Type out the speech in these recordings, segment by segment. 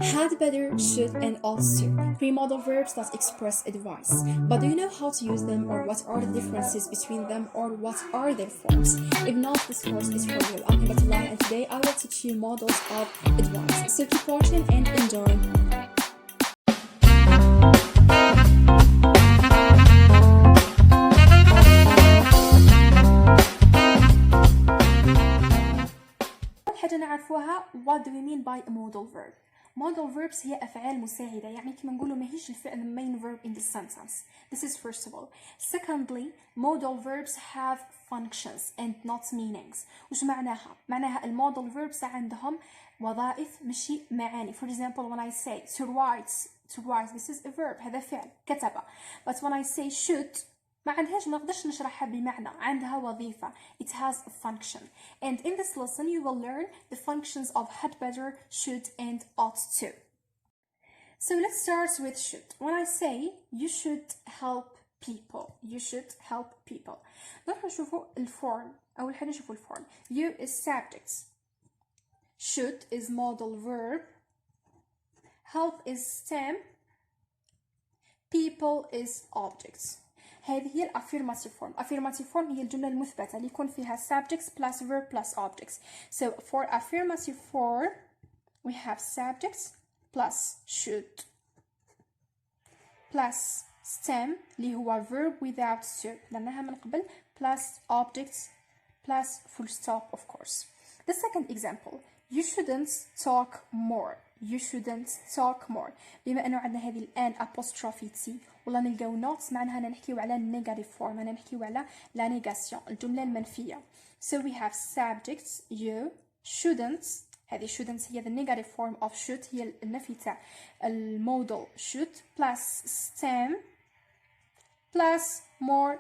Had, better, should, and ought to. Three modal verbs that express advice. But do you know how to use them, or what are the differences between them, or what are their forms? If not, this course is for you. I'm Hibat, and today I will teach you models of advice. So keep watching and enjoy. حاجة نعرفوها what do we mean by a modal verb. Modal verbs هي أفعال مساعدة، يعني كما نقولوا ماهيش الفعل main verb in the sentence. This is first of all. Secondly, modal verbs have functions and not meanings. وش معناها؟ معناها المودال verbs عندهم وظائف مشي معاني. For example, when I say to write, this is a verb، هذا فعل كتب. But when I say should, ما نقدرش نشرحها بمعنى، عندها وظيفة. It has a function. And in this lesson you will learn the functions of had, better, should, and ought to. So let's start with should. When I say you should help people, نروح نشوفوا الفورم. أول حاجة نشوفوا الفورم. You is subject. Should is modal verb. Help is stem. People is objects. هذه هي affirmative form. Affirmative form هي الجملة المثبتة اللي يكون فيها subjects plus verb plus objects. So for affirmative form we have subjects plus should plus stem اللي هو verb without to لأنها من قبل plus objects plus full stop of course. The second example, you shouldn't talk more. بما أنه عندنا هذه الآن apostrophe T ولا نلقاو not معناها نحكيو على negative form، أنا نحكيو على la négation الجملة المنفية. So we have subjects you shouldn't. هذه shouldn't هي the negative form of should، هي النفي تاع المودal should plus stem plus more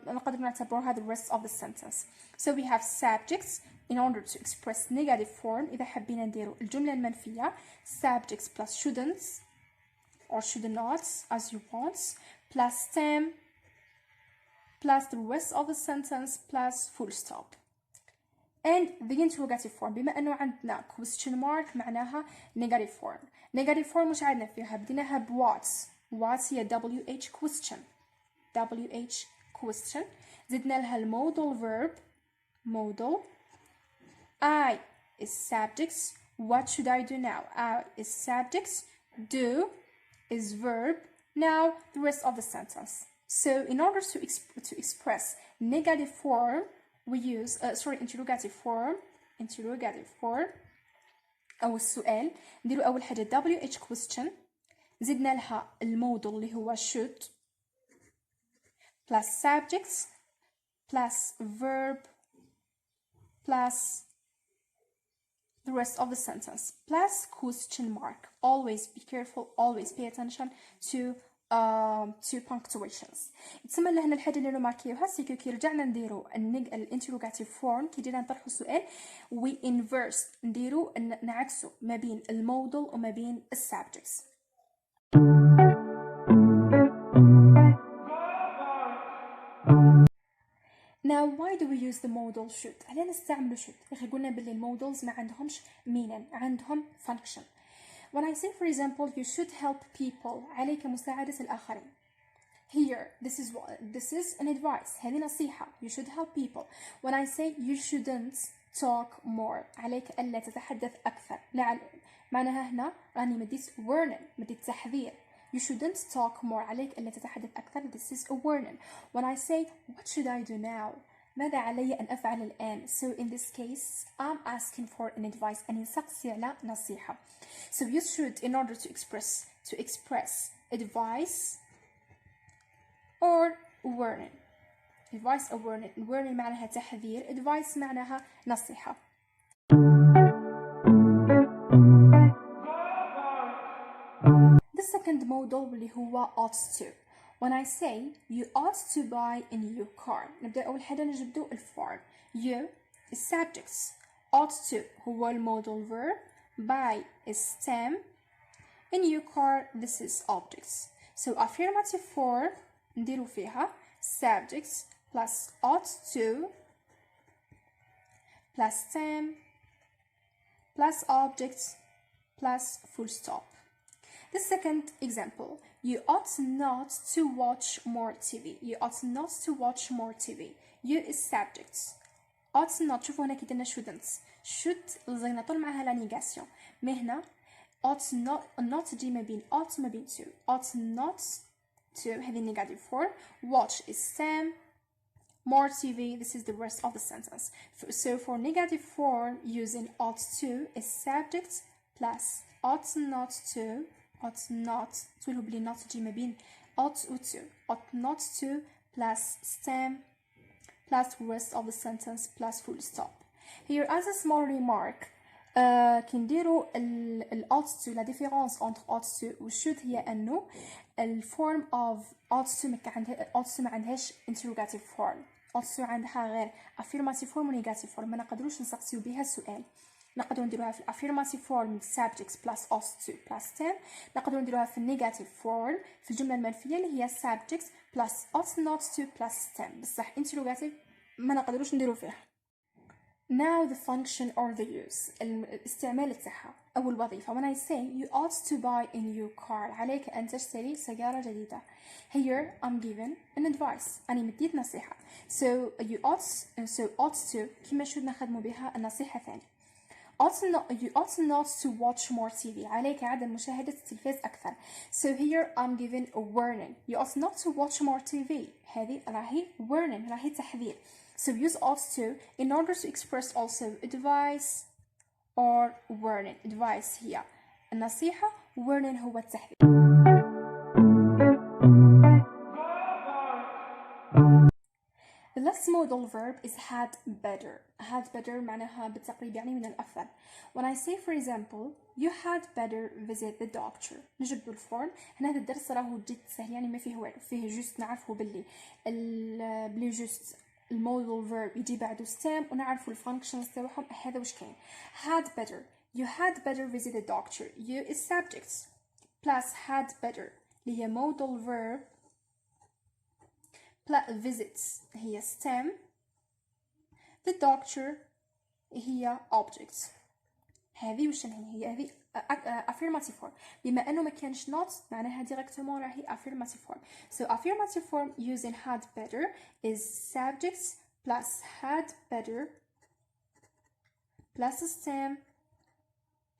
نقدر نعتبرها the rest of the sentence. So we have subjects in order to express negative form. إذا حبينا نديرو الجملة المنفية subjects plus shouldn't or should not as you want plus stem plus the rest of the sentence plus full stop. And the interrogative form بما أنه عندنا question mark معناها negative form. Negative form مش عندنا فيها، بديناها ب what هي WH question. زدنا لها المودal verb modal. I is subjects. What should I do now? I is subjects. Do is verb. Now the rest of the sentence. So in order to express negative form we use interrogative form أو السؤال. نديرو أول حاجة WH question. زدنا لها المودal اللي هو should plus subjects plus verb plus the rest of the sentence plus question mark. Always be careful, always pay attention to punctuations. تسمى لهنا الحاجة اللي نماركيوها سيكو كي رجعنا نديرو الانتروغاتيف فورم كي جينا نطرحو السؤال we inverse نديرو نعكسو ما بين المودل وما بين السبجكتس. Now why do we use the modal should؟ علينا نستعملو should. يا أخي قلنا باللي المودلز ما عندهمش meaning، عندهم function. When I say for example you should help people عليك مساعدة الآخرين. Here this is an advice، هذه نصيحة. You should help people. When I say you shouldn't talk more عليك ألا تتحدث أكثر، معناها هنا راني مديت warning، مديت تحذير. You shouldn't talk more عليك ألا تتحدث أكثر. This is a warning. When I say what should I do now؟ ماذا علي أن أفعل الآن؟ So in this case I'm asking for an advice، أني نسقسي على نصيحة. So you should in order to express advice or warning. Advice or warning. Warning معناها تحذير، advice معناها نصيحة. The second modal اللي هو ought to. When I say you ought to buy a new car، نبدأ أول حاجة نجبدو الفورم. You is subjects. Ought to هو المودal verb. Buy is stem. A new car this is objects. So affirmative form نديرو فيها subjects plus ought to plus stem plus objects plus full stop. The second example, you ought not to watch more TV. You ought not to watch more TV. You is subject. ought not، شوفوا هنا كي درنا shouldn't. should لزقنا طول معها لا نيغاسيون. مي هنا ought not تجي ما بين ought ما بين to. ought not to هذه negative form. watch is stem. more TV, this is the rest of the sentence. So for negative form, using ought to is subject plus ought not to. ought not تقولوا بلي not تجي ما بين ought و to. ought not to plus stem plus rest of the sentence plus full stop. Here as a small remark, كي نديرو ال ought to, la différence entre ought to و should هي أنه ال form of ought to ما عندهاش interrogative form. ought to عندها غير affirmative form و negative form. ما نقدروش نسقسيو بها السؤال. نقدروا نديروها في affirmative form subjects plus ought to plus stem. نقدروا نديروها في negative form في الجملة المنفية اللي هي subjects plus ought not to plus stem. بصح interrogative ما نقدروش نديرو فيها. Now the function or the use، الاستعمال تاعها أو الوظيفة. When I say you ought to buy a new car، عليك أن تشتري سيارة جديدة. Here I'm given an advice، أنا مديت نصيحة. So ought to كما should نخدموا بها النصيحة ثاني. you ought not to watch more TV، عليك عدم مشاهدة التلفاز أكثر. So here I'm given a warning. You ought not to watch more TV. هذه راهي warning، راهي تحذير. So use ought to in order to express also advice or warning. Advice هي النصيحة، warning هو التحذير. The last modal verb is had better. Had better معناها بالتقريب يعني من الأفضل. When I say for example you had better visit the doctor، نجبدو الفورم. هنا هذا الدرس راهو جد سهل، يعني ما فيه والو، فيه جوست نعرفه بلي جوست المودال verb يجي بعده stem ونعرفوا الفانكشنز تاعهم. هذا واش كاين. had better، you had better visit the doctor. you is subject plus had better اللي هي modal verb visits هي stem. the doctor هي object. هذه وش هي هذه affirmative form. بما انه ما كانش not معناها directement راهي affirmative form. So affirmative form using had better is subjects plus had better plus stem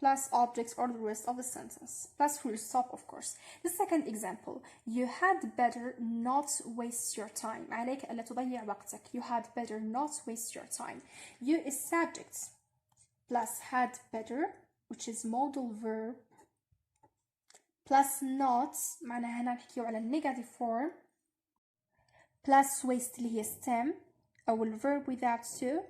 plus objects or the rest of the sentence plus full stop of course. The second example, you had better not waste your time. عليك ألا تضيع وقتك. You had better not waste your time. You is subject plus had better which is modal verb plus not معناها هنا نحكيو على negative form plus waste اللي هي stem أو ال verb without to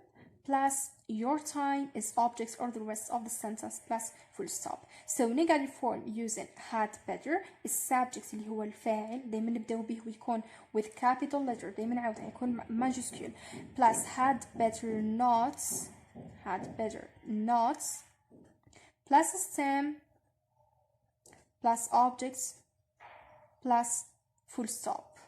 plus your time is objects or the rest of the sentence plus full stop. So negative form using had better is subject اللي هو الفاعل، دايما نبداو به ويكون with capital letter، دايما نعاودها يكون majuscule plus had better not plus stem plus objects plus full stop.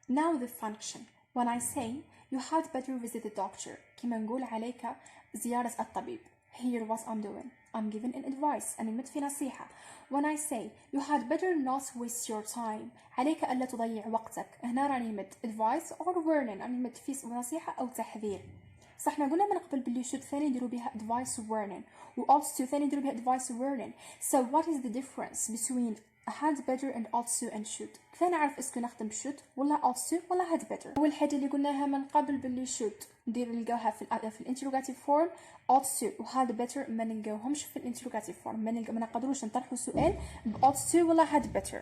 Now the function. When I say you had better visit the doctor، كما نقول عليك زيارة الطبيب. Here what I'm doing, I'm giving an advice، أنا مد في نصيحة. When I say you had better not waste your time، عليك ألا تضيع وقتك. هنا راني مد advice or warning، راني مد في نصيحة أو تحذير. صح احنا قلنا من قبل باللي should ثاني نديرو بها advice warning و ought to ثاني نديرو بها advice warning. So what is the difference between had better and ought to and should؟ كيف نعرف اسكو نخدم should ولا ought to ولا had better؟ اول حاجه اللي قلناها من قبل باللي should نلقاوها في الانتروغاتيف فورم، ought to و had better ما نلقاوهمش في الانتروغاتيف فورم. ما نقدروش نطرحوا سؤال ب ought to ولا had better.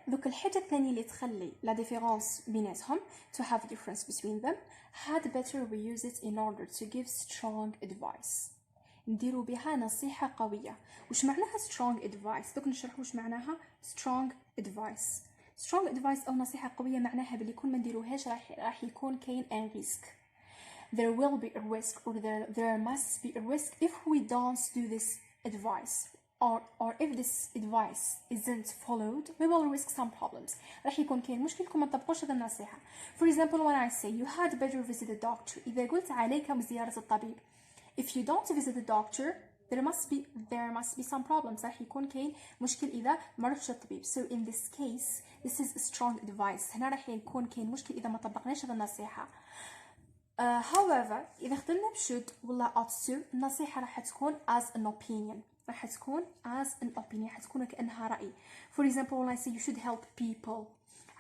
دوك الحاجه الثانيه اللي تخلي لا ديفيرونس بيناتهم to have a difference between them، had better we use it in order to give strong advice. نديرو بها نصيحة قوية. وش معناها strong advice؟ دوك نشرح وش معناها strong advice. strong advice أو نصيحة قوية معناها بلي كل ما نديروهاش راح يكون كاين ان risk. There will be a risk or there must be a risk if we don't do this advice. Or if this advice isn't followed, we will risk some problems. راح يكون كاين مشكل كون ما نطبقوش هذه النصيحة. For example, when I say you had better visit the doctor، إذا قلت عليك زيارة الطبيب. If you don't visit the doctor there must be some problems. راح يكون كاين مشكل إذا ما رحتش للطبيب. So in this case this is a strong advice. هنا راح يكون كاين مشكل إذا ما طبقناش هذه النصيحة. However إذا اخترنا بشود ولا ought to، النصيحة راح تكون as an opinion. راح تكون as an opinion، راح تكون كأنها رأي. For example when I say you should help people،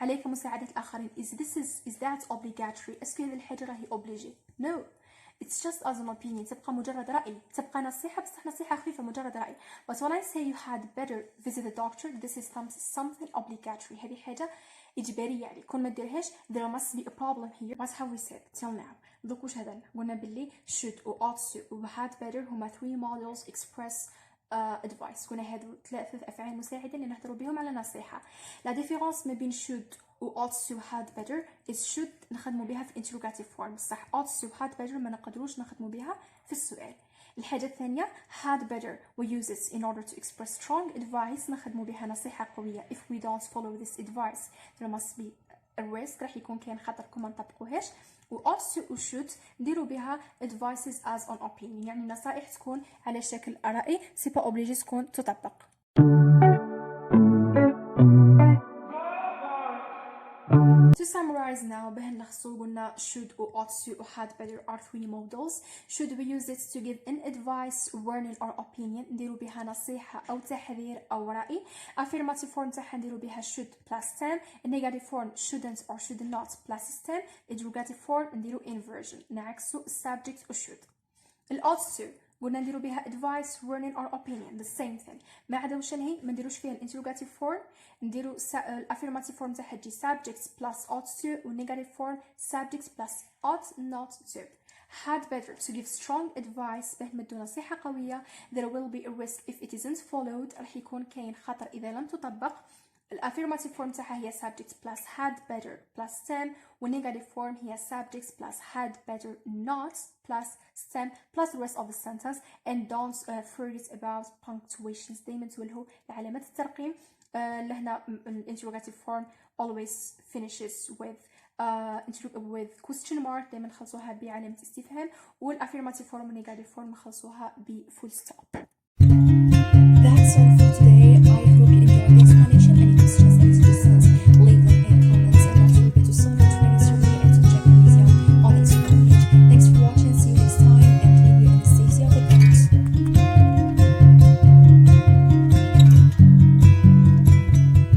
عليك مساعدة الآخرين. Is that obligatory؟ اسكو هذه الحاجة راهي obligé؟ No. It's just as an opinion. تبقى مجرد رأي، تبقى نصيحة بصح نصيحة خفيفة مجرد رأي. But when I say you had better visit the doctor this is something obligatory. هذه حاجة إجبارية عليك. كون ما ديرهاش there must be a problem here. That's how we said till now. دوك واش هذا قلنا باللي should و ought to و had better هما 3 models express advice. قلنا هادو 3 أفعال مساعدة اللي نهضروا بهم على نصيحة. لا ديفيرونس ما بين should و ought to had better is should نخدموا بها في interrogative form، صح ought to had better ما نقدروش نخدموا بها في السؤال. الحاجة الثانية had better we use it in order to express strong advice، نخدموا بها نصيحة قوية. if we don't follow this advice there must be a risk، راح يكون كاين خطر كون ما نطبقوهاش. و ought to و should نديروا بها advices as an opinion، يعني نصائح تكون على شكل رأي سي با obligé تكون تطبق. To summarize now باه نلخصو قلنا should و ought to و had better are 3 models. should we use it to give an advice warning or opinion، نديرو بها نصيحة أو تحذير أو رأي. affirmative form تاعها نديرو بها should plus stem. negative form shouldn't or should not plus stem. interrogative form نديرو inversion نعكسو subject و should. ought to قلنا نديرو بها advice warning or opinion the same thing. ما عدا واش نهي ما نديروش فيها الانتروغاتيف فورم، نديرو الافيرماتيف فورم تاعها تجي subject plus ought to و negative form subject plus ought not to. had better to give strong advice باه نمدو نصيحة قوية. there will be a risk if it isn't followed، راح يكون كاين خطر إذا لم تطبق. الافيرماتيف فورم تاعها هي subject plus had better plus stem، والنيجاتيف فورم هي subject plus had better not plus stem plus the rest of the sentence. and don't forget about punctuations. دايما تولهو لعلامات الترقيم. لهنا interrogative form always finishes with question mark، دايما نخلصوها بعلامة استفهام. والافيرماتيف فورم والنيجاتيف فورم نخلصوها ب full stop.